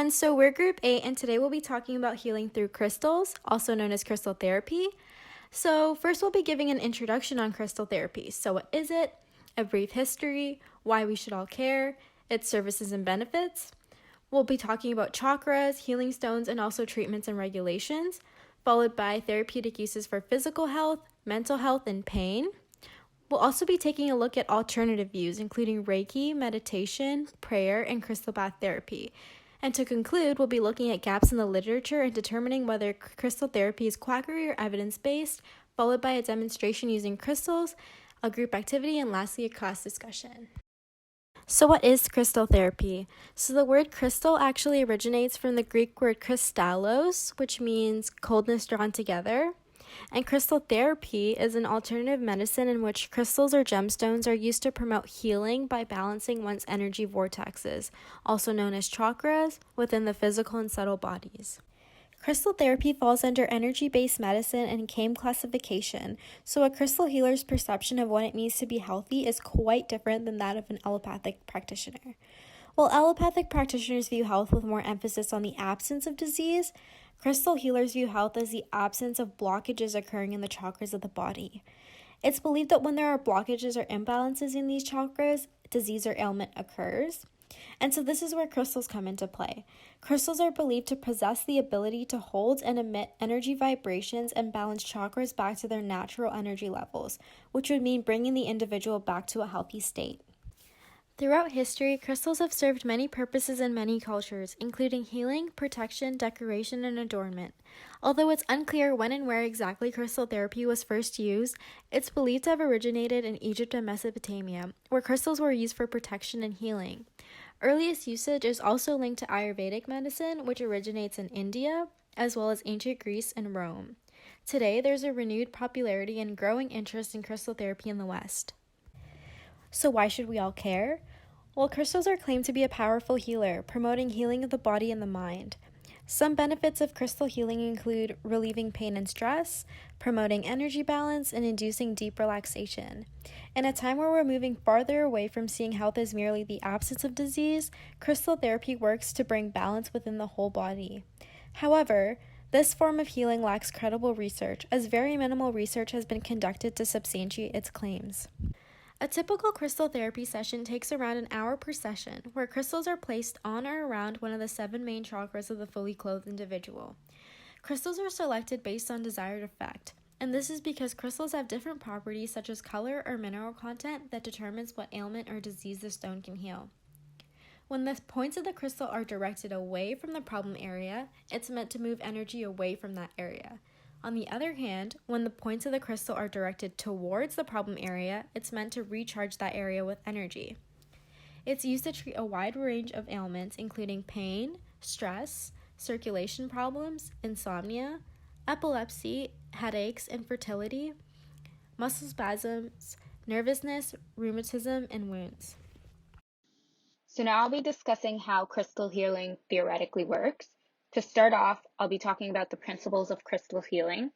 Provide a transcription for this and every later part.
everyone, so we're group 8 and today we'll be talking about healing through crystals, also known as crystal therapy. So first we'll be giving an introduction on crystal therapy. So what is it? A brief history, why we should all care, its services and benefits. We'll be talking about chakras, healing stones, and also treatments and regulations, followed by therapeutic uses for physical health, mental health, and pain. We'll also be taking a look at alternative views, including Reiki, meditation, prayer, and crystal bath therapy. And to conclude, we'll be looking at gaps in the literature and determining whether crystal therapy is quackery or evidence-based, followed by a demonstration using crystals, a group activity, and lastly, a class discussion. So what is crystal therapy? So the word crystal actually originates from the Greek word kristallos, which means coldness drawn together. And crystal therapy is an alternative medicine in which crystals or gemstones are used to promote healing by balancing one's energy vortexes, also known as chakras, within the physical and subtle bodies. Crystal therapy falls under energy-based medicine and CAIM classification, so a crystal healer's perception of what it means to be healthy is quite different than that of an allopathic practitioner. While allopathic practitioners view health with more emphasis on the absence of disease, crystal healers view health as the absence of blockages occurring in the chakras of the body. It's believed that when there are blockages or imbalances in these chakras, disease or ailment occurs. And so this is where crystals come into play. Crystals are believed to possess the ability to hold and emit energy vibrations and balance chakras back to their natural energy levels, which would mean bringing the individual back to a healthy state. Throughout history, crystals have served many purposes in many cultures, including healing, protection, decoration, and adornment. Although it's unclear when and where exactly crystal therapy was first used, it's believed to have originated in Egypt and Mesopotamia, where crystals were used for protection and healing. Earliest usage is also linked to Ayurvedic medicine, which originates in India, as well as ancient Greece and Rome. Today, there's a renewed popularity and growing interest in crystal therapy in the West. So why should we all care? Well, crystals are claimed to be a powerful healer, promoting healing of the body and the mind. Some benefits of crystal healing include relieving pain and stress, promoting energy balance, and inducing deep relaxation. In a time where we're moving farther away from seeing health as merely the absence of disease, crystal therapy works to bring balance within the whole body. However, this form of healing lacks credible research, as very minimal research has been conducted to substantiate its claims. A typical crystal therapy session takes around an hour per session, where crystals are placed on or around one of the 7 main chakras of the fully clothed individual. Crystals are selected based on desired effect, and this is because crystals have different properties such as color or mineral content that determines what ailment or disease the stone can heal. When the points of the crystal are directed away from the problem area, it's meant to move energy away from that area. On the other hand, when the points of the crystal are directed towards the problem area, it's meant to recharge that area with energy. It's used to treat a wide range of ailments, including pain, stress, circulation problems, insomnia, epilepsy, headaches, infertility, muscle spasms, nervousness, rheumatism, and wounds. So now I'll be discussing how crystal healing theoretically works. To start off, I'll be talking about the principles of crystal healing.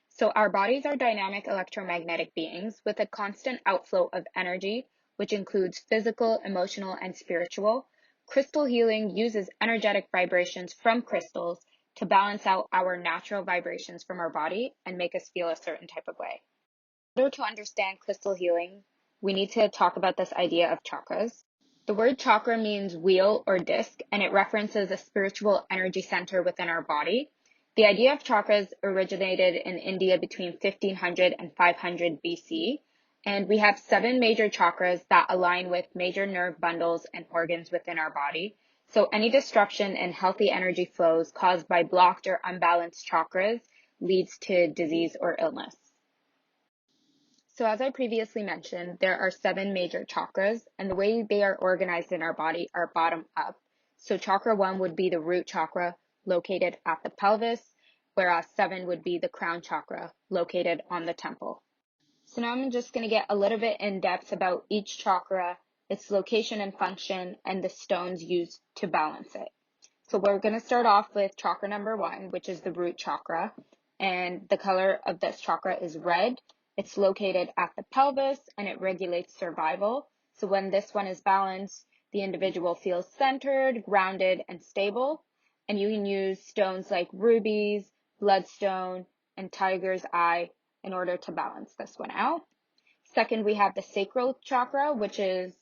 So our bodies are dynamic electromagnetic beings with a constant outflow of energy, which includes physical, emotional, and spiritual. Crystal healing uses energetic vibrations from crystals to balance out our natural vibrations from our body and make us feel a certain type of way. In order to understand crystal healing, we need to talk about this idea of chakras. The word chakra means wheel or disc, and it references a spiritual energy center within our body. The idea of chakras originated in India between 1500 and 500 BC, and we have 7 major chakras that align with major nerve bundles and organs within our body. So any disruption in healthy energy flows caused by blocked or unbalanced chakras leads to disease or illness. So as I previously mentioned, there are 7 major chakras, and the way they are organized in our body are bottom up. So chakra 1 would be the root chakra located at the pelvis, whereas 7 would be the crown chakra located on the temple. So now I'm just going to get a little bit in depth about each chakra, its location and function, and the stones used to balance it. So we're going to start off with chakra number 1, which is the root chakra, and the color of this chakra is red. It's located at the pelvis and it regulates survival. So when this one is balanced, the individual feels centered, grounded, and stable. and you can use stones like rubies, bloodstone, and tiger's eye in order to balance this one out. Second, we have the sacral chakra, which is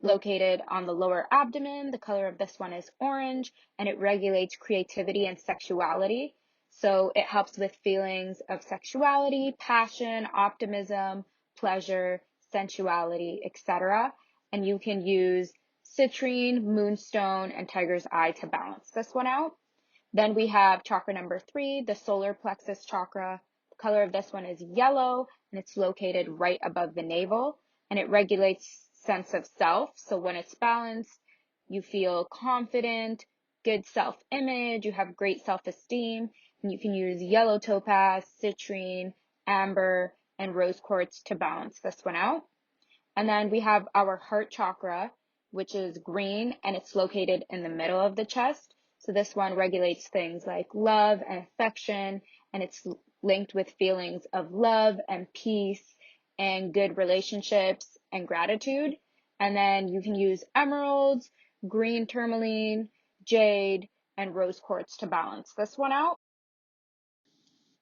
located on the lower abdomen. The color of this one is orange, and it regulates creativity and sexuality. So it helps with feelings of sexuality, passion, optimism, pleasure, sensuality, etc. And you can use citrine, moonstone, and tiger's eye to balance this one out. Then we have chakra number 3, the solar plexus chakra. The color of this one is yellow, and it's located right above the navel, and it regulates sense of self. So when it's balanced, you feel confident, good self-image, you have great self-esteem, and you can use yellow topaz, citrine, amber, and rose quartz to balance this one out. And then we have our heart chakra, which is green, and it's located in the middle of the chest. So this one regulates things like love and affection, and it's linked with feelings of love and peace and good relationships and gratitude. And then you can use emeralds, green tourmaline, jade, and rose quartz to balance this one out.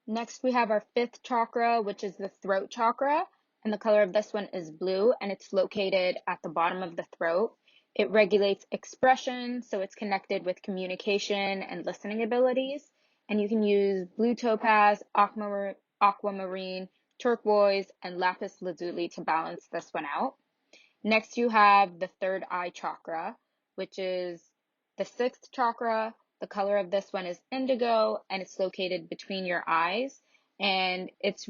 Next, we have our 5th chakra, which is the throat chakra, and the color of this one is blue, and it's located at the bottom of the throat. It regulates expression, so it's connected with communication and listening abilities, and you can use blue topaz, aquamarine, turquoise, and lapis lazuli to balance this one out. Next, you have the 3rd eye chakra, which is the 6th chakra. The color of this one is indigo, and it's located between your eyes, and it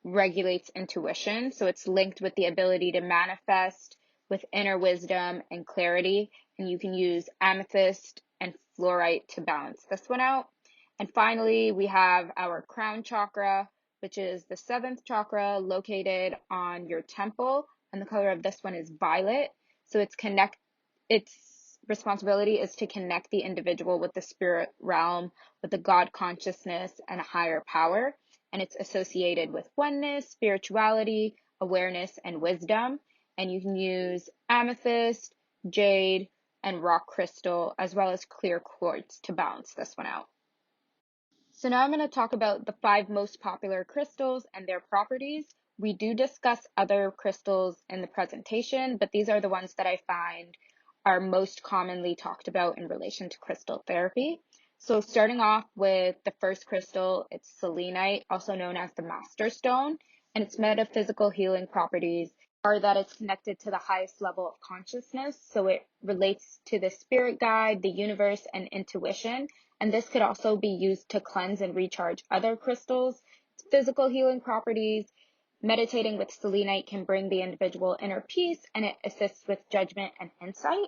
regulates intuition. So it's linked with the ability to manifest with inner wisdom and clarity, and you can use amethyst and fluorite to balance this one out. And finally, we have our crown chakra, which is the 7th chakra located on your temple, and the color of this one is violet. So its responsibility is to connect the individual with the spirit realm, with the God consciousness and a higher power. And it's associated with oneness, spirituality, awareness, and wisdom. And you can use amethyst, jade, and rock crystal, as well as clear quartz to balance this one out. So now I'm going to talk about the 5 most popular crystals and their properties. We do discuss other crystals in the presentation, but these are the ones that I find are most commonly talked about in relation to crystal therapy. So starting off with the first crystal, it's selenite, also known as the Master Stone, and its metaphysical healing properties are that it's connected to the highest level of consciousness, so it relates to the spirit guide, the universe, and intuition. And this could also be used to cleanse and recharge other crystals. Its physical healing properties, meditating with selenite can bring the individual inner peace, and it assists with judgment and insight.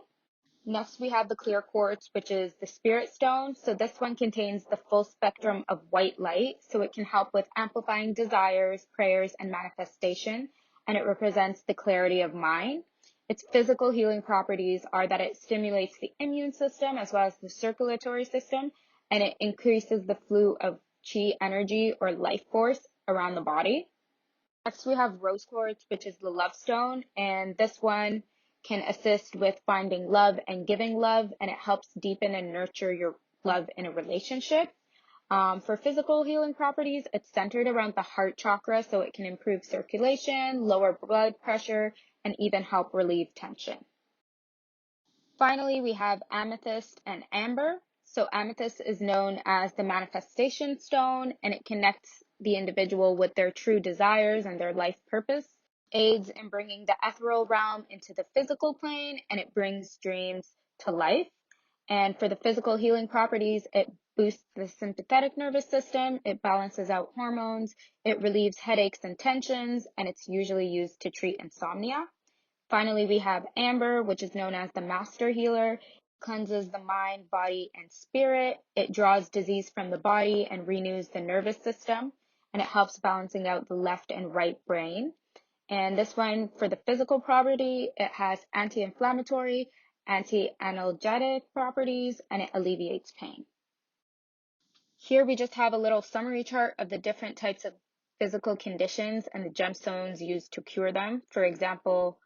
Next, we have the clear quartz, which is the spirit stone. So this one contains the full spectrum of white light, so it can help with amplifying desires, prayers, and manifestation, and it represents the clarity of mind. Its physical healing properties are that it stimulates the immune system as well as the circulatory system, and it increases the flow of chi energy or life force around the body. Next, we have rose quartz, which is the love stone, and this one can assist with finding love and giving love, and it helps deepen and nurture your love in a relationship. For physical healing properties, it's centered around the heart chakra, so it can improve circulation, lower blood pressure, and even help relieve tension. Finally, we have amethyst and amber. So amethyst is known as the manifestation stone, and it connects the individual with their true desires and their life purpose, aids in bringing the ethereal realm into the physical plane, and it brings dreams to life. And for the physical healing properties, it boosts the sympathetic nervous system, it balances out hormones, it relieves headaches and tensions, and it's usually used to treat insomnia. Finally, we have amber, which is known as the master healer. It cleanses the mind, body, and spirit. It draws disease from the body and renews the nervous system, and it helps balancing out the left and right brain. And this one, for the physical property, it has anti-inflammatory, anti-analgesic properties, and it alleviates pain. Here we just have a little summary chart of the different types of physical conditions and the gemstones used to cure them. For example,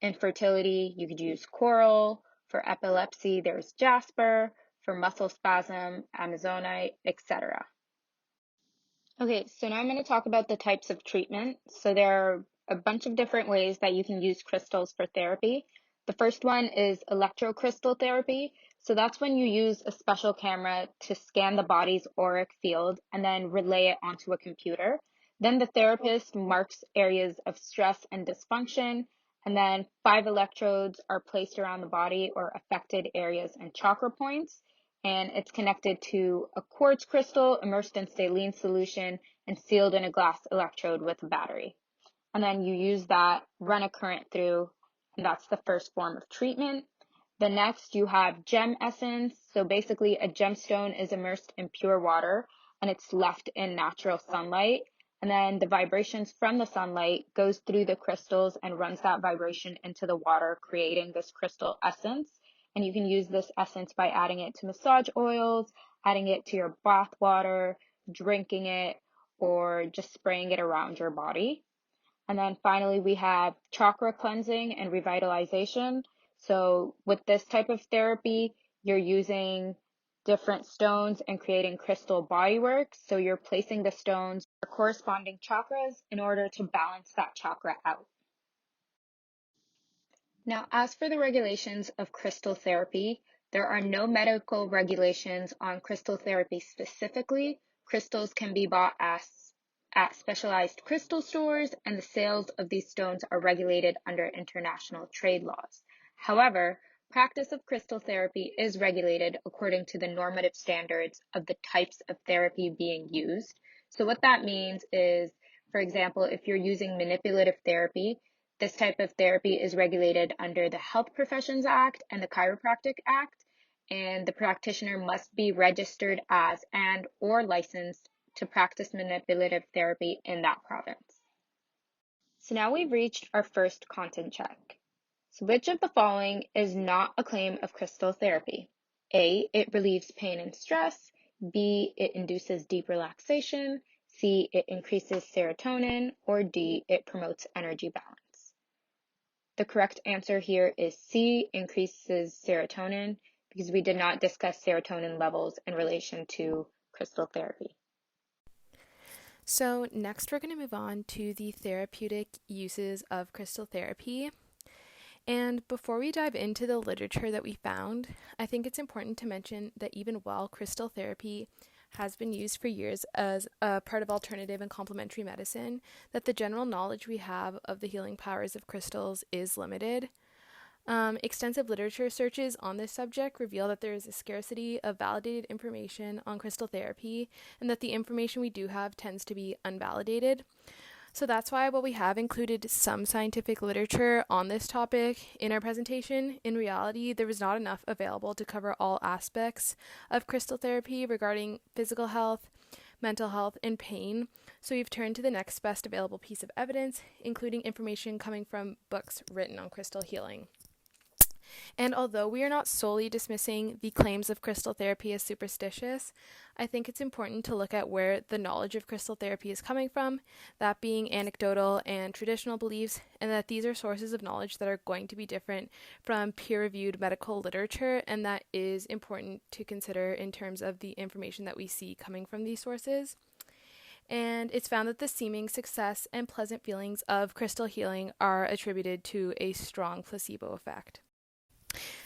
infertility, you could use coral. For epilepsy, there's jasper. for muscle spasm, amazonite, etc. Okay, so now I'm going to talk about the types of treatment. So there are a bunch of different ways that you can use crystals for therapy. The first one is electrocrystal therapy. So that's when you use a special camera to scan the body's auric field and then relay it onto a computer. Then the therapist marks areas of stress and dysfunction, and then 5 electrodes are placed around the body or affected areas and chakra points, and it's connected to a quartz crystal immersed in saline solution and sealed in a glass electrode with a battery. And then you use that, run a current through, and that's the first form of treatment. The next, you have gem essence. So basically, a gemstone is immersed in pure water and it's left in natural sunlight. And then the vibrations from the sunlight goes through the crystals and runs that vibration into the water, creating this crystal essence. And you can use this essence by adding it to massage oils, adding it to your bath water, drinking it, or just spraying it around your body. And then finally, we have chakra cleansing and revitalization. So with this type of therapy, you're using different stones and creating crystal bodywork. So you're placing the stones or corresponding chakras in order to balance that chakra out. Now, as for the regulations of crystal therapy, there are no medical regulations on crystal therapy specifically. Crystals can be bought at specialized crystal stores, and the sales of these stones are regulated under international trade laws. However, practice of crystal therapy is regulated according to the normative standards of the types of therapy being used. So what that means is, for example, if you're using manipulative therapy, this type of therapy is regulated under the Health Professions Act and the Chiropractic Act, and the practitioner must be registered as and or licensed to practice manipulative therapy in that province. So now we've reached our first content check. So which of the following is not a claim of crystal therapy? A, it relieves pain and stress. B, it induces deep relaxation. C, it increases serotonin. Or D, it promotes energy balance. The correct answer here is C, increases serotonin, because we did not discuss serotonin levels in relation to crystal therapy. So next we're going to move on to the therapeutic uses of crystal therapy. And before we dive into the literature that we found, I think it's important to mention that even while crystal therapy has been used for years as a part of alternative and complementary medicine, that the general knowledge we have of the healing powers of crystals is limited. Extensive literature searches on this subject reveal that there is a scarcity of validated information on crystal therapy, and that the information we do have tends to be unvalidated. So that's why while we have included some scientific literature on this topic in our presentation, in reality, there was not enough available to cover all aspects of crystal therapy regarding physical health, mental health, and pain. So we've turned to the next best available piece of evidence, including information coming from books written on crystal healing. And although we are not solely dismissing the claims of crystal therapy as superstitious, I think it's important to look at where the knowledge of crystal therapy is coming from, that being anecdotal and traditional beliefs, and that these are sources of knowledge that are going to be different from peer-reviewed medical literature, and that is important to consider in terms of the information that we see coming from these sources. And it's found that the seeming success and pleasant feelings of crystal healing are attributed to a strong placebo effect.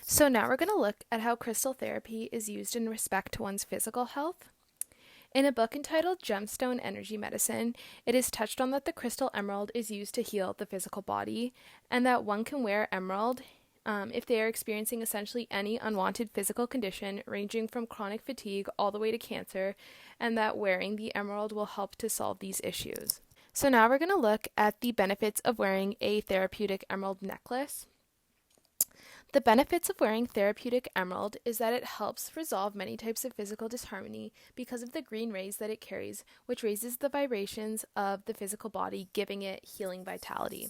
So now we're going to look at how crystal therapy is used in respect to one's physical health. In a book entitled Gemstone Energy Medicine, it is touched on that the crystal emerald is used to heal the physical body, and that one can wear emerald if they are experiencing essentially any unwanted physical condition ranging from chronic fatigue all the way to cancer, and that wearing the emerald will help to solve these issues. So now we're going to look at the benefits of wearing a therapeutic emerald necklace. The benefits of wearing therapeutic emerald is that it helps resolve many types of physical disharmony because of the green rays that it carries, which raises the vibrations of the physical body, giving it healing vitality.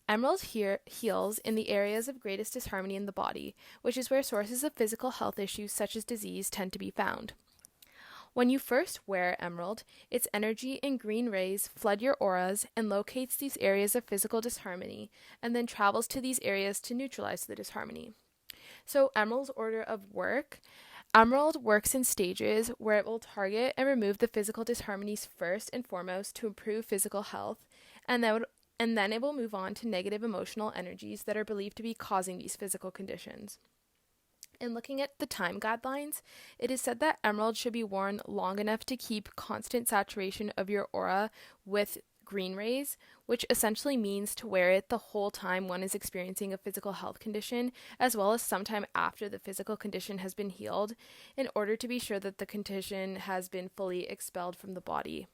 Emerald heals in the areas of greatest disharmony in the body, which is where sources of physical health issues such as disease tend to be found. When you first wear emerald, its energy and green rays flood your auras and locates these areas of physical disharmony, and then travels to these areas to neutralize the disharmony. So emerald's order of work Emerald works in stages where it will target and remove the physical disharmonies first and foremost to improve physical health, and then it will move on to negative emotional energies that are believed to be causing these physical conditions. In looking at the time guidelines, it is said that emerald should be worn long enough to keep constant saturation of your aura with green rays, which essentially means to wear it the whole time one is experiencing a physical health condition, as well as sometime after the physical condition has been healed, in order to be sure that the condition has been fully expelled from the body.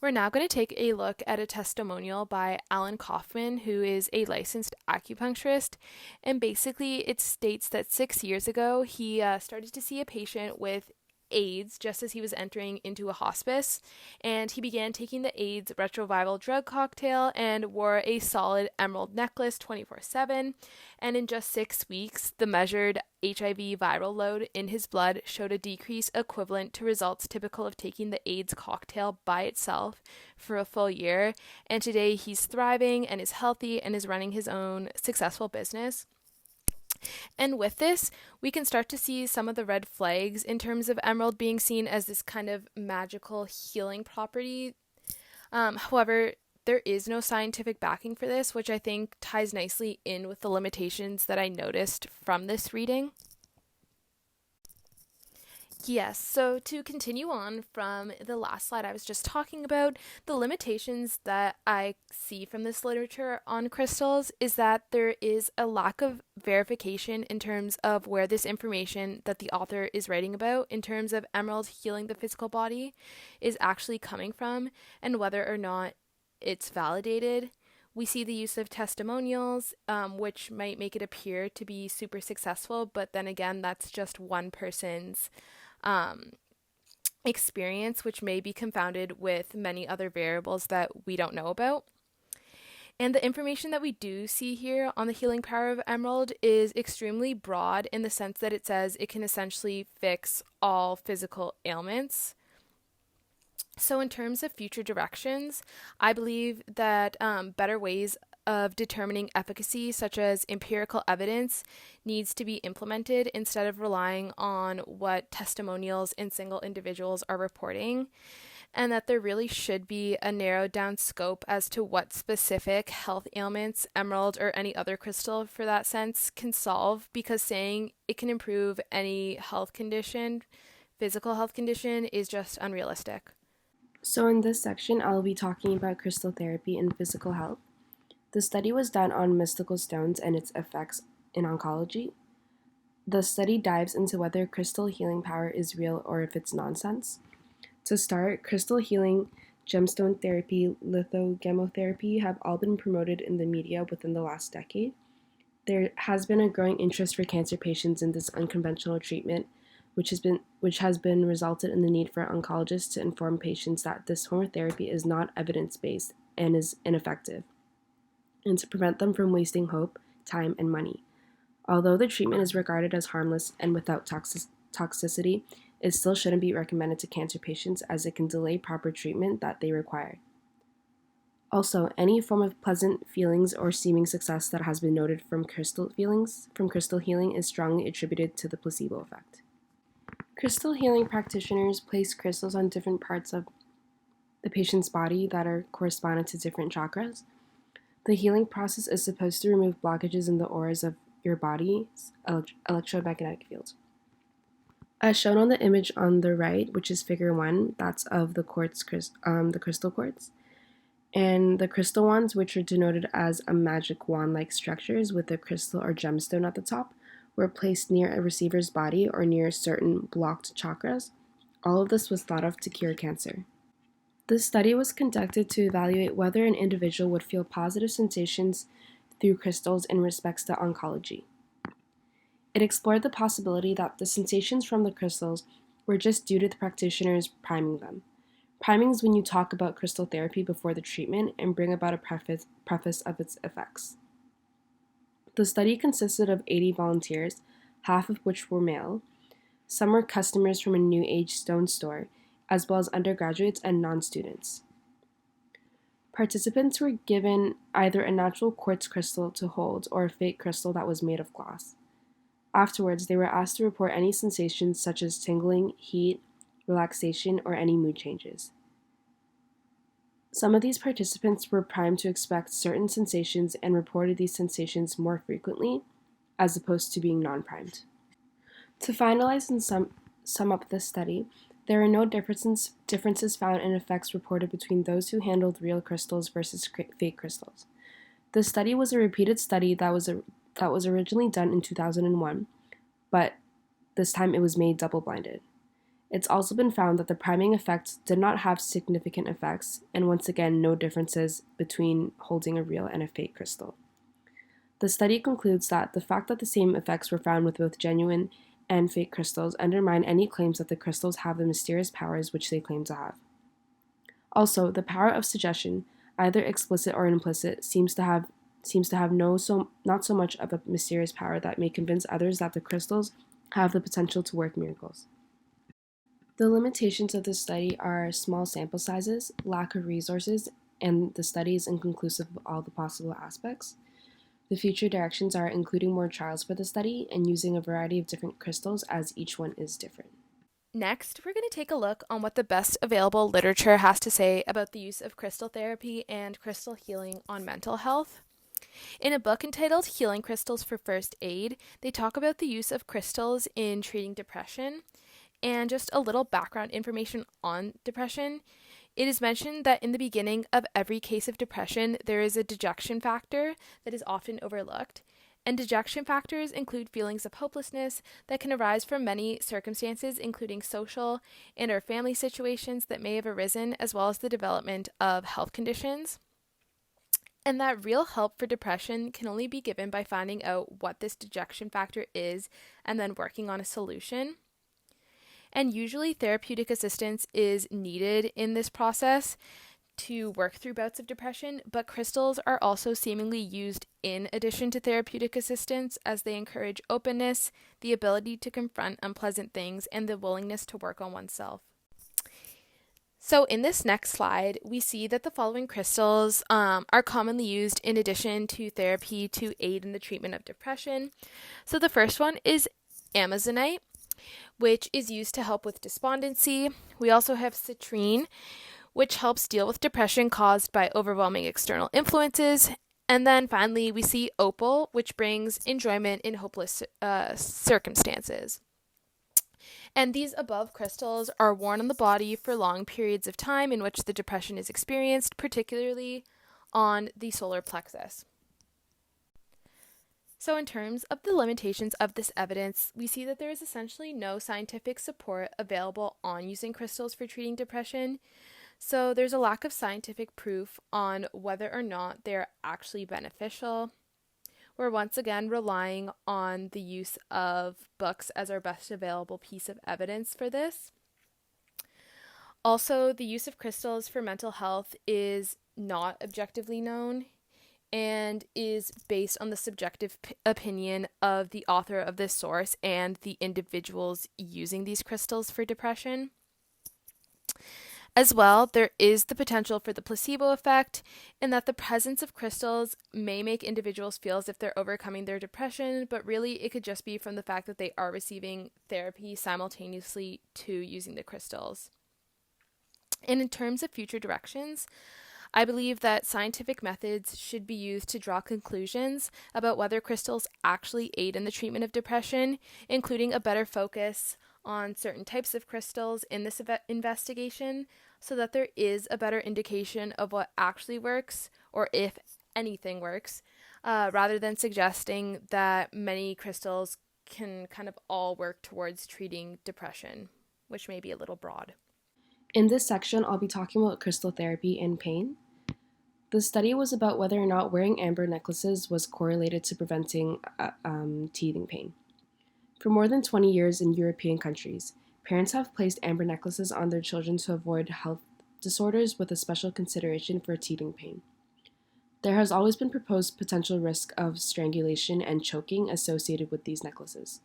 We're now going to take a look at a testimonial by Alan Kaufman, who is a licensed acupuncturist. And basically, it states that 6 years ago, he started to see a patient with AIDS just as he was entering into a hospice, and he began taking the AIDS retroviral drug cocktail and wore a solid emerald necklace 24/7. And in just 6 weeks, the measured HIV viral load in his blood showed a decrease equivalent to results typical of taking the AIDS cocktail by itself for a full year. And today he's thriving and is healthy and is running his own successful business. And with this, we can start to see some of the red flags in terms of emerald being seen as this kind of magical healing property. However, there is no scientific backing for this, which I think ties nicely in with the limitations that I noticed from this reading. Yes, so to continue on from the last slide I was just talking about, the limitations that I see from this literature on crystals is that there is a lack of verification in terms of where this information that the author is writing about, in terms of emerald healing the physical body, is actually coming from, and whether or not it's validated. We see the use of testimonials, which might make it appear to be super successful, but then again, that's just one person's experience, which may be confounded with many other variables that we don't know about. And the information that we do see here on the healing power of emerald is extremely broad in the sense that it says it can essentially fix all physical ailments. So in terms of future directions, I believe that better ways of determining efficacy, such as empirical evidence, needs to be implemented instead of relying on what testimonials and single individuals are reporting, and that there really should be a narrowed down scope as to what specific health ailments emerald or any other crystal for that sense can solve, because saying it can improve any health condition, physical health condition, is just unrealistic. So in this section, I'll be talking about crystal therapy and physical health. The study was done on mystical stones and its effects in oncology. The study dives into whether crystal healing power is real or if it's nonsense. To start, crystal healing, gemstone therapy, lithogamotherapy have all been promoted in the media within the last decade. There has been a growing interest for cancer patients in this unconventional treatment, which has been resulted in the need for oncologists to inform patients that this form of therapy is not evidence-based and is ineffective, and to prevent them from wasting hope, time, and money. Although the treatment is regarded as harmless and without toxicity, it still shouldn't be recommended to cancer patients as it can delay proper treatment that they require. Also, any form of pleasant feelings or seeming success that has been noted from crystal healing is strongly attributed to the placebo effect. Crystal healing practitioners place crystals on different parts of the patient's body that are corresponding to different chakras. The healing process is supposed to remove blockages in the auras of your body's electromagnetic fields. As shown on the image on the right, which is figure 1, that's of the crystal quartz, and the crystal wands, which are denoted as a magic wand-like structures with a crystal or gemstone at the top, were placed near a receiver's body or near certain blocked chakras. All of this was thought of to cure cancer. This study was conducted to evaluate whether an individual would feel positive sensations through crystals in respects to oncology. It explored the possibility that the sensations from the crystals were just due to the practitioners priming them. Priming is when you talk about crystal therapy before the treatment and bring about a preface of its effects. The study consisted of 80 volunteers, half of which were male. Some were customers from a New Age stone store, as well as undergraduates and non-students. Participants were given either a natural quartz crystal to hold or a fake crystal that was made of glass. Afterwards, they were asked to report any sensations such as tingling, heat, relaxation, or any mood changes. Some of these participants were primed to expect certain sensations and reported these sensations more frequently, as opposed to being non-primed. To finalize and sum up this study, there are no differences found in effects reported between those who handled real crystals versus fake crystals. The study was a repeated study that was originally done in 2001, but this time it was made double-blinded. It's also been found that the priming effect did not have significant effects, and once again, no differences between holding a real and a fake crystal. The study concludes that the fact that the same effects were found with both genuine and fake crystals undermine any claims that the crystals have the mysterious powers which they claim to have. Also, the power of suggestion, either explicit or implicit, seems to have not so much of a mysterious power that may convince others that the crystals have the potential to work miracles. The limitations of this study are small sample sizes, lack of resources, and the study is inconclusive of all the possible aspects. The future directions are including more trials for the study and using a variety of different crystals as each one is different. Next, we're going to take a look on what the best available literature has to say about the use of crystal therapy and crystal healing on mental health. In a book entitled Healing Crystals for First Aid, they talk about the use of crystals in treating depression. And just a little background information on depression. It is mentioned that in the beginning of every case of depression, there is a dejection factor that is often overlooked. And dejection factors include feelings of hopelessness that can arise from many circumstances, including social and or family situations that may have arisen, as well as the development of health conditions. And that real help for depression can only be given by finding out what this dejection factor is and then working on a solution. And usually therapeutic assistance is needed in this process to work through bouts of depression, but crystals are also seemingly used in addition to therapeutic assistance as they encourage openness, the ability to confront unpleasant things, and the willingness to work on oneself. So in this next slide, we see that the following crystals are commonly used in addition to therapy to aid in the treatment of depression. So the first one is amazonite, which is used to help with despondency. We also have citrine, which helps deal with depression caused by overwhelming external influences. And then finally, we see opal, which brings enjoyment in hopeless circumstances. And these above crystals are worn on the body for long periods of time in which the depression is experienced, particularly on the solar plexus. So in terms of the limitations of this evidence, we see that there is essentially no scientific support available on using crystals for treating depression. So there's a lack of scientific proof on whether or not they're actually beneficial. We're once again relying on the use of books as our best available piece of evidence for this. Also, the use of crystals for mental health is not objectively known and is based on the subjective opinion of the author of this source and the individuals using these crystals for depression. As well, there is the potential for the placebo effect, in that the presence of crystals may make individuals feel as if they're overcoming their depression, but really it could just be from the fact that they are receiving therapy simultaneously to using the crystals. And in terms of future directions, I believe that scientific methods should be used to draw conclusions about whether crystals actually aid in the treatment of depression, including a better focus on certain types of crystals in this investigation, so that there is a better indication of what actually works, or if anything works, rather than suggesting that many crystals can kind of all work towards treating depression, which may be a little broad. In this section, I'll be talking about crystal therapy and pain. The study was about whether or not wearing amber necklaces was correlated to preventing teething pain. For more than 20 years in European countries, parents have placed amber necklaces on their children to avoid health disorders with a special consideration for teething pain. There has always been proposed potential risk of strangulation and choking associated with these necklaces.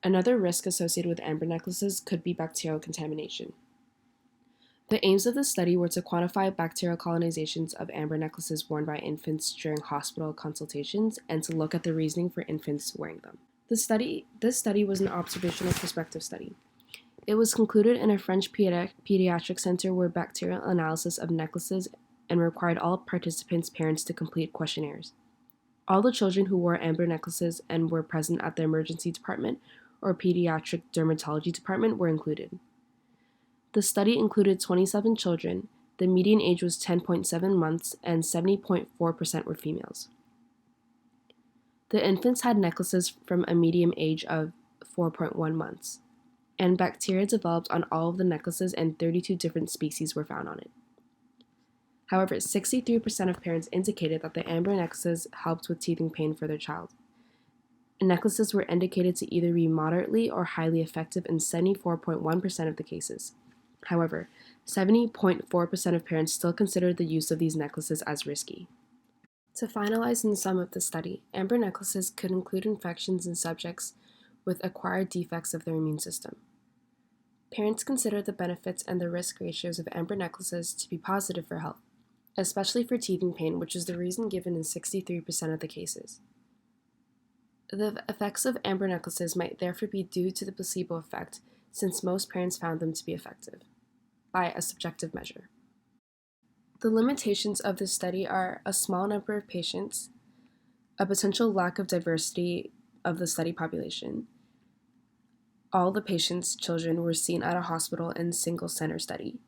Another risk associated with amber necklaces could be bacterial contamination. The aims of the study were to quantify bacterial colonizations of amber necklaces worn by infants during hospital consultations and to look at the reasoning for infants wearing them. This study was an observational prospective study. It was concluded in a French pediatric center where bacterial analysis of necklaces and required all participants' parents to complete questionnaires. All the children who wore amber necklaces and were present at the emergency department or pediatric dermatology department were included. The study included 27 children. The median age was 10.7 months and 70.4% were females. The infants had necklaces from a median age of 4.1 months, and bacteria developed on all of the necklaces and 32 different species were found on it. However, 63% of parents indicated that the amber necklaces helped with teething pain for their child. Necklaces were indicated to either be moderately or highly effective in 74.1% of the cases. However, 70.4% of parents still considered the use of these necklaces as risky. To finalize and sum up the study, amber necklaces could include infections in subjects with acquired defects of their immune system. Parents consider the benefits and the risk ratios of amber necklaces to be positive for health, especially for teething pain, which is the reason given in 63% of the cases. The effects of amber necklaces might therefore be due to the placebo effect, since most parents found them to be effective, by a subjective measure. The limitations of this study are a small number of patients, a potential lack of diversity of the study population. All the patients' children were seen at a hospital in single-center study.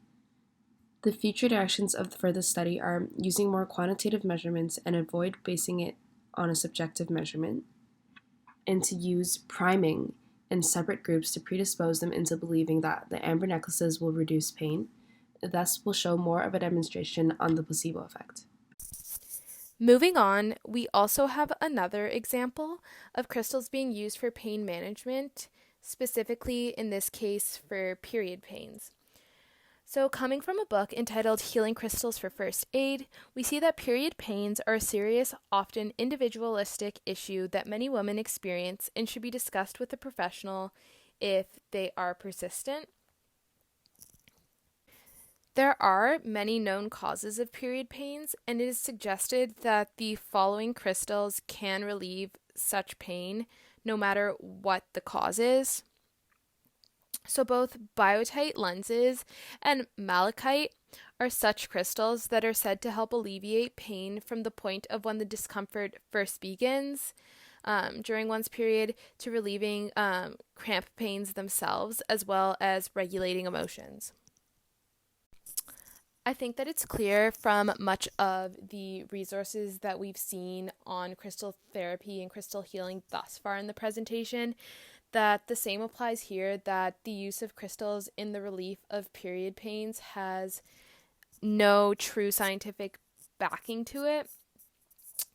The future directions for the study are using more quantitative measurements and avoid basing it on a subjective measurement, and to use priming in separate groups to predispose them into believing that the amber necklaces will reduce pain, thus will show more of a demonstration on the placebo effect. Moving on, we also have another example of crystals being used for pain management, specifically in this case for period pains. So, coming from a book entitled Healing Crystals for First Aid, we see that period pains are a serious, often individualistic issue that many women experience and should be discussed with a professional if they are persistent. There are many known causes of period pains, and it is suggested that the following crystals can relieve such pain no matter what the cause is. So both biotite lenses and malachite are such crystals that are said to help alleviate pain from the point of when the discomfort first begins during one's period to relieving cramp pains themselves, as well as regulating emotions. I think that it's clear from much of the resources that we've seen on crystal therapy and crystal healing thus far in the presentation that the same applies here, that the use of crystals in the relief of period pains has no true scientific backing to it.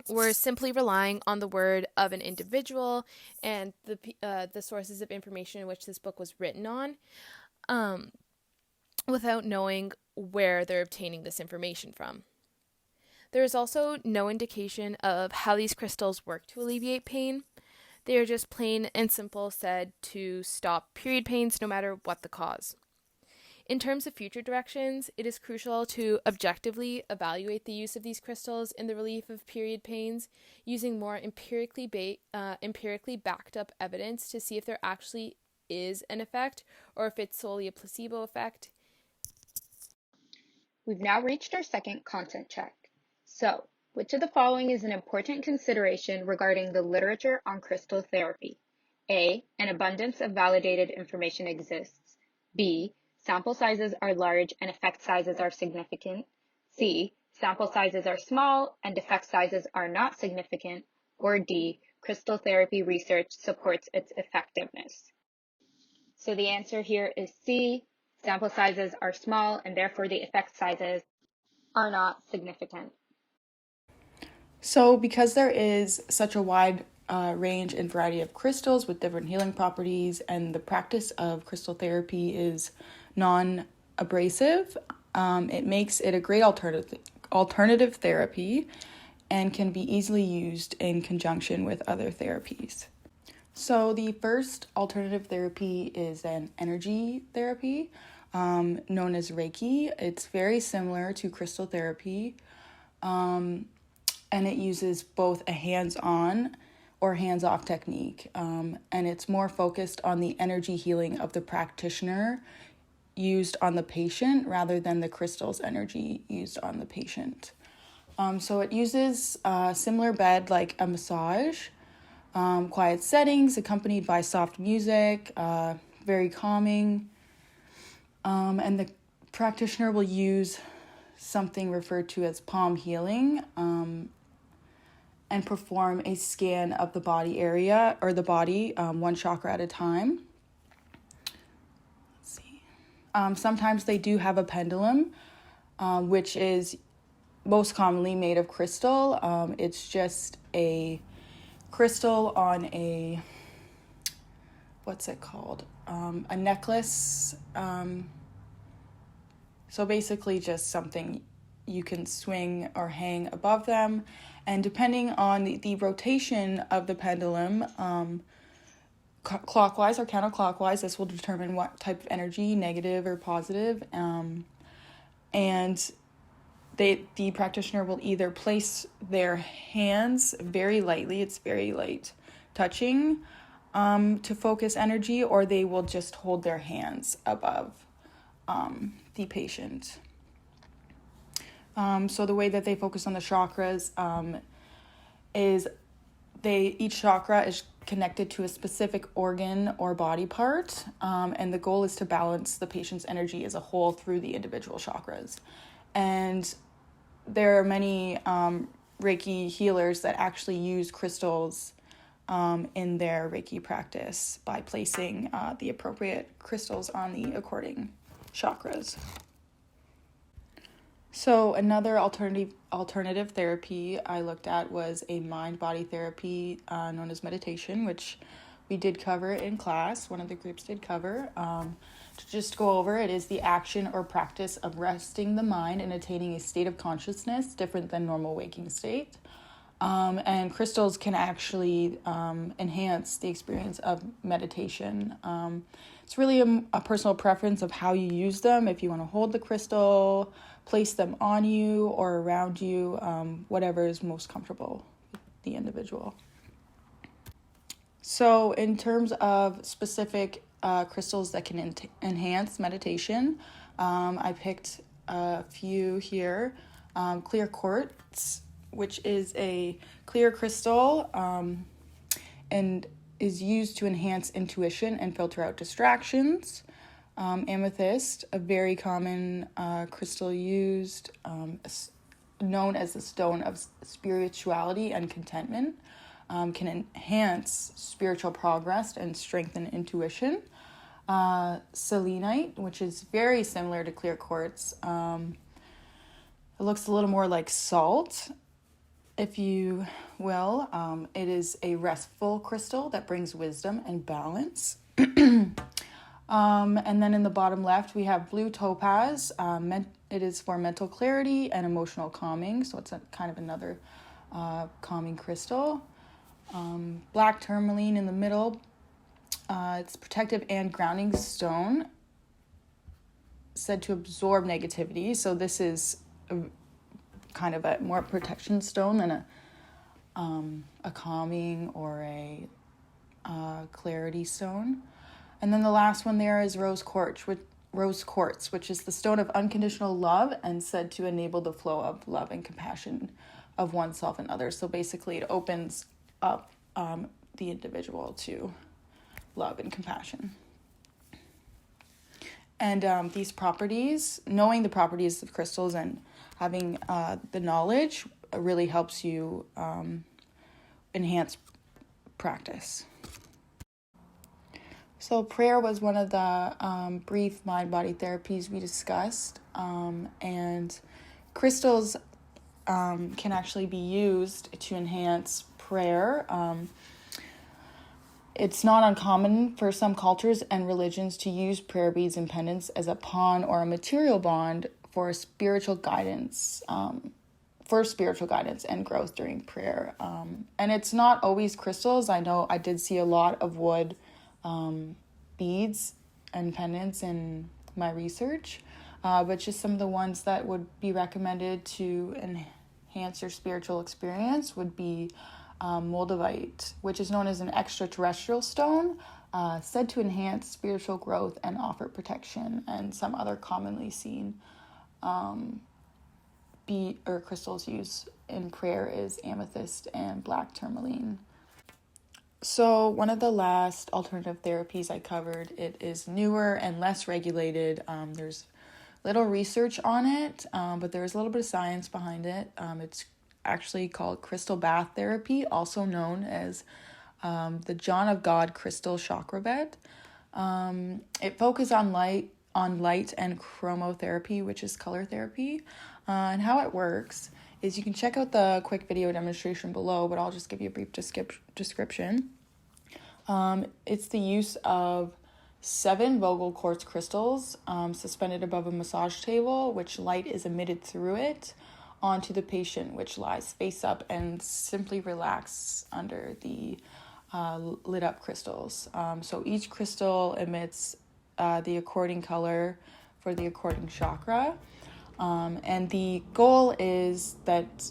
We're simply relying on the word of an individual and the sources of information in which this book was written on, without knowing where they're obtaining this information from. There is also no indication of how these crystals work to alleviate pain. They are just plain and simple said to stop period pains no matter what the cause. In terms of future directions, it is crucial to objectively evaluate the use of these crystals in the relief of period pains using more empirically backed up evidence to see if there actually is an effect or if it's solely a placebo effect. We've now reached our second content check. So, which of the following is an important consideration regarding the literature on crystal therapy? A. An abundance of validated information exists. B. Sample sizes are large and effect sizes are significant. C. Sample sizes are small and effect sizes are not significant. Or D. Crystal therapy research supports its effectiveness. So the answer here is C. Sample sizes are small and therefore the effect sizes are not significant. So because there is such a wide range and variety of crystals with different healing properties, and the practice of crystal therapy is non-abrasive, it makes it a great alternative therapy and can be easily used in conjunction with other therapies. So the first alternative therapy is an energy therapy known as Reiki. It's very similar to crystal therapy, and it uses both a hands-on or hands-off technique, and it's more focused on the energy healing of the practitioner used on the patient rather than the crystal's energy used on the patient. So it uses a similar bed like a massage, quiet settings accompanied by soft music, very calming, and the practitioner will use something referred to as palm healing, and perform a scan of the body area or the body, one chakra at a time. Let's see. Sometimes they do have a pendulum, which is most commonly made of crystal. It's just a crystal on a, what's it called? A necklace. So basically just something you can swing or hang above them. And depending on the rotation of the pendulum, clockwise or counterclockwise, this will determine what type of energy, negative or positive. And the practitioner will either place their hands very lightly, it's very light touching, to focus energy, or they will just hold their hands above the patient. So the way that they focus on the chakras is each chakra is connected to a specific organ or body part, and the goal is to balance the patient's energy as a whole through the individual chakras. And there are many Reiki healers that actually use crystals in their Reiki practice by placing the appropriate crystals on the according chakras. So another alternative therapy I looked at was a mind-body therapy known as meditation, which we did cover in class. One of the groups did cover. To just go over, it is the action or practice of resting the mind and attaining a state of consciousness different than normal waking state. And crystals can actually enhance the experience of meditation. It's really a personal preference of how you use them. If you want to hold the crystal, place them on you or around you, whatever is most comfortable with the individual. So in terms of specific crystals that can enhance meditation, I picked a few here. Clear quartz, which is a clear crystal and is used to enhance intuition and filter out distractions. Amethyst, a very common crystal used, known as the stone of spirituality and contentment, can enhance spiritual progress and strengthen intuition. Selenite, which is very similar to clear quartz. It looks a little more like salt, if you will. It is a restful crystal that brings wisdom and balance. And then in the bottom left, we have blue topaz. It is for mental clarity and emotional calming, so it's kind of another calming crystal. Black tourmaline in the middle. It's protective and grounding stone, said to absorb negativity. So this is kind of a more protection stone than a calming or a clarity stone. And then the last one there is rose quartz, which is the stone of unconditional love and said to enable the flow of love and compassion of oneself and others. So basically it opens up the individual to love and compassion. And these properties, knowing the properties of crystals and having the knowledge really helps you enhance practice. So prayer was one of the brief mind-body therapies we discussed, and crystals can actually be used to enhance prayer. It's not uncommon for some cultures and religions to use prayer beads and pendants as a pawn or a material bond for spiritual guidance, and growth during prayer. And it's not always crystals. I know I did see a lot of wood beads and pendants in my research, but just some of the ones that would be recommended to enhance your spiritual experience would be moldavite, which is known as an extraterrestrial stone, said to enhance spiritual growth and offer protection. And some other commonly seen bead or crystals used in prayer is amethyst and black tourmaline. So one of the last alternative therapies I covered, it is newer and less regulated. There's little research on it, but there's a little bit of science behind it. It's actually called crystal bath therapy, also known as the John of God crystal chakra bed. It focuses on light and chromotherapy, which is color therapy. And how it works is you can check out the quick video demonstration below, but I'll just give you a brief description. It's the use of 7 Vogel quartz crystals suspended above a massage table, which light is emitted through it onto the patient, which lies face up and simply relax under the lit up crystals. So each crystal emits the according color for the according chakra. And the goal is that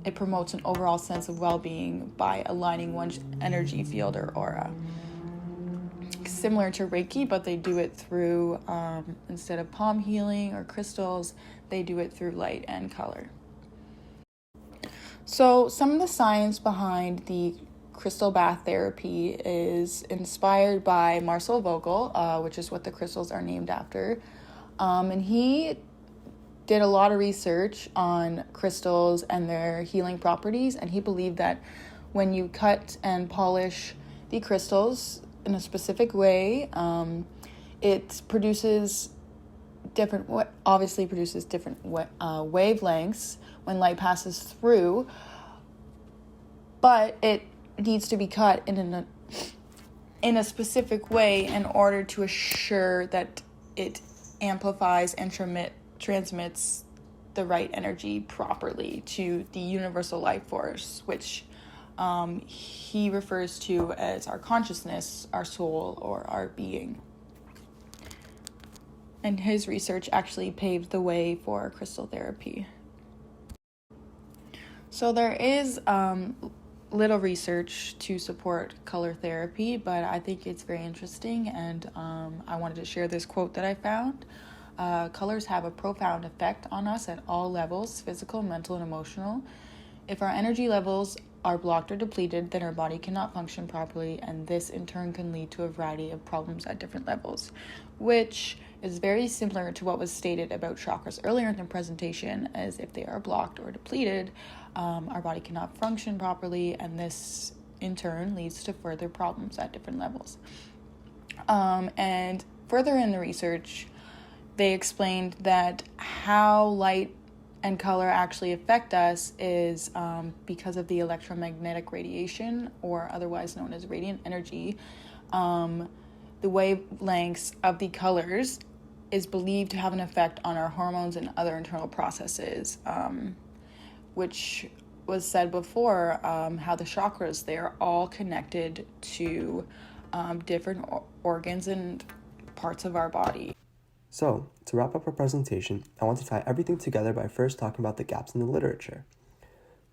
it promotes an overall sense of well-being by aligning one's energy field or aura. Similar to Reiki, but they do it through, instead of palm healing or crystals, they do it through light and color. So some of the science behind the crystal bath therapy is inspired by Marcel Vogel, which is what the crystals are named after. And he did a lot of research on crystals and their healing properties, and he believed that when you cut and polish the crystals in a specific way, it produces different wavelengths when light passes through, but it needs to be cut in a specific way in order to assure that it amplifies and transmits the right energy properly to the universal life force, which he refers to as our consciousness, our soul, or our being. And his research actually paved the way for crystal therapy. So there is little research to support color therapy, but I think it's very interesting, and I wanted to share this quote that I found. Colors have a profound effect on us at all levels, physical, mental, and emotional. If our energy levels are blocked or depleted, then our body cannot function properly, and this in turn can lead to a variety of problems at different levels, which is very similar to what was stated about chakras earlier in the presentation, as if they are blocked or depleted, our body cannot function properly, and this in turn leads to further problems at different levels. And further in the research, they explained that how light and color actually affect us is because of the electromagnetic radiation, or otherwise known as radiant energy. The wavelengths of the colors is believed to have an effect on our hormones and other internal processes, which was said before, how the chakras, they are all connected to different organs and parts of our body. So, to wrap up our presentation, I want to tie everything together by first talking about the gaps in the literature.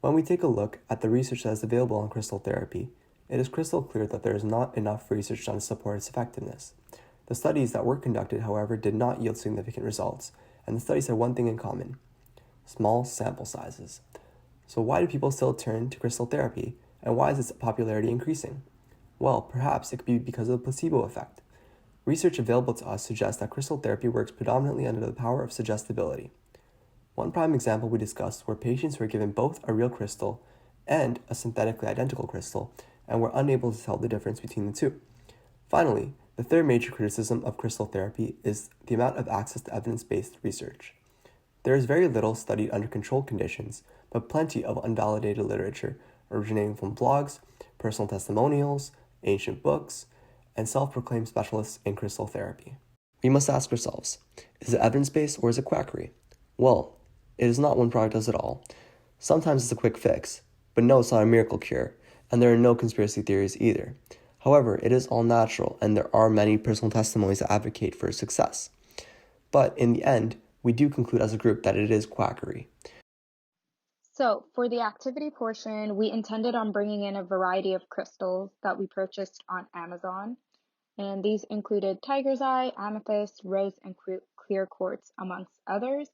When we take a look at the research that is available on crystal therapy, it is crystal clear that there is not enough research done to support its effectiveness. The studies that were conducted, however, did not yield significant results, and the studies had one thing in common: small sample sizes. So why do people still turn to crystal therapy, and why is its popularity increasing? Well, perhaps it could be because of the placebo effect. Research available to us suggests that crystal therapy works predominantly under the power of suggestibility. One prime example we discussed were patients who were given both a real crystal and a synthetically identical crystal and were unable to tell the difference between the two. Finally, the third major criticism of crystal therapy is the amount of access to evidence-based research. There is very little studied under controlled conditions, but plenty of unvalidated literature originating from blogs, personal testimonials, ancient books, and self-proclaimed specialists in crystal therapy. We must ask ourselves, is it evidence-based or is it quackery? Well, it is not one product does it all. Sometimes it's a quick fix, but no, it's not a miracle cure, and there are no conspiracy theories either. However, it is all natural, and there are many personal testimonies that advocate for success. But in the end, we do conclude as a group that it is quackery. So for the activity portion, we intended on bringing in a variety of crystals that we purchased on Amazon. And these included tiger's eye, amethyst, rose, and clear quartz, amongst others.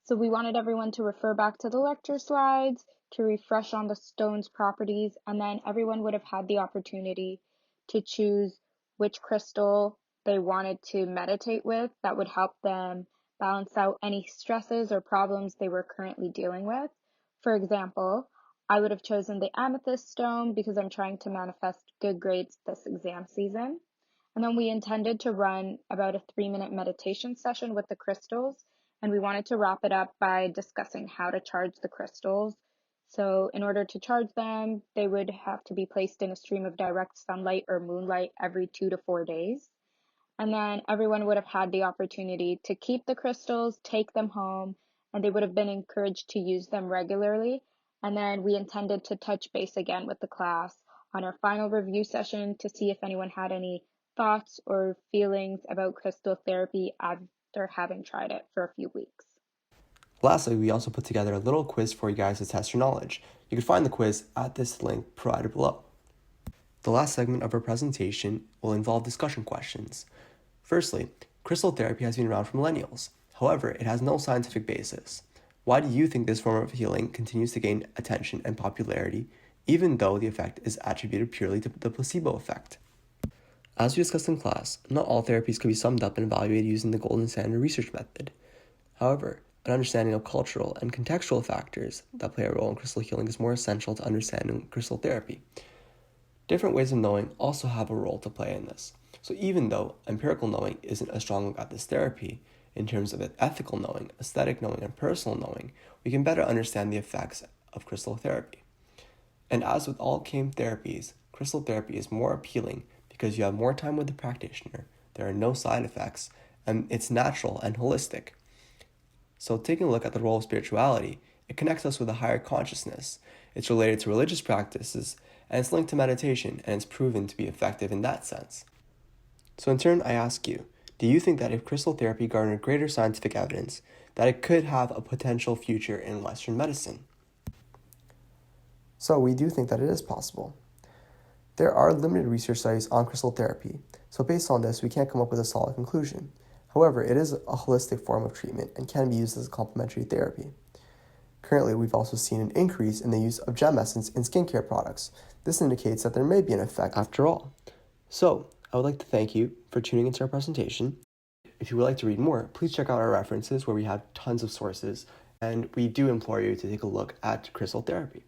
So we wanted everyone to refer back to the lecture slides, to refresh on the stone's properties, and then everyone would have had the opportunity to choose which crystal they wanted to meditate with that would help them balance out any stresses or problems they were currently dealing with. For example, I would have chosen the amethyst stone because I'm trying to manifest good grades this exam season. And then we intended to run about a 3-minute meditation session with the crystals, and we wanted to wrap it up by discussing how to charge the crystals. So in order to charge them, they would have to be placed in a stream of direct sunlight or moonlight every 2 to 4 days. And then everyone would have had the opportunity to keep the crystals, take them home, and they would have been encouraged to use them regularly. And then we intended to touch base again with the class on our final review session to see if anyone had any thoughts or feelings about crystal therapy after having tried it for a few weeks. Lastly, we also put together a little quiz for you guys to test your knowledge. You can find the quiz at this link provided below. The last segment of our presentation will involve discussion questions. Firstly, crystal therapy has been around for millennials. However, it has no scientific basis. Why do you think this form of healing continues to gain attention and popularity, even though the effect is attributed purely to the placebo effect? As we discussed in class, not all therapies can be summed up and evaluated using the golden standard research method. However, an understanding of cultural and contextual factors that play a role in crystal healing is more essential to understanding crystal therapy. Different ways of knowing also have a role to play in this. So even though empirical knowing isn't as strong at this therapy, in terms of ethical knowing, aesthetic knowing, and personal knowing, we can better understand the effects of crystal therapy. And as with all CAIM therapies, crystal therapy is more appealing because you have more time with the practitioner, there are no side effects, and it's natural and holistic. So taking a look at the role of spirituality, it connects us with a higher consciousness. It's related to religious practices, and it's linked to meditation, and it's proven to be effective in that sense. So in turn, I ask you, do you think that if crystal therapy garnered greater scientific evidence, that it could have a potential future in Western medicine? So we do think that it is possible. There are limited research studies on crystal therapy, so based on this, we can't come up with a solid conclusion. However, it is a holistic form of treatment and can be used as a complementary therapy. Currently, we've also seen an increase in the use of gem essence in skincare products. This indicates that there may be an effect after all. So, I would like to thank you for tuning into our presentation. If you would like to read more, please check out our references where we have tons of sources, and we do implore you to take a look at crystal therapy.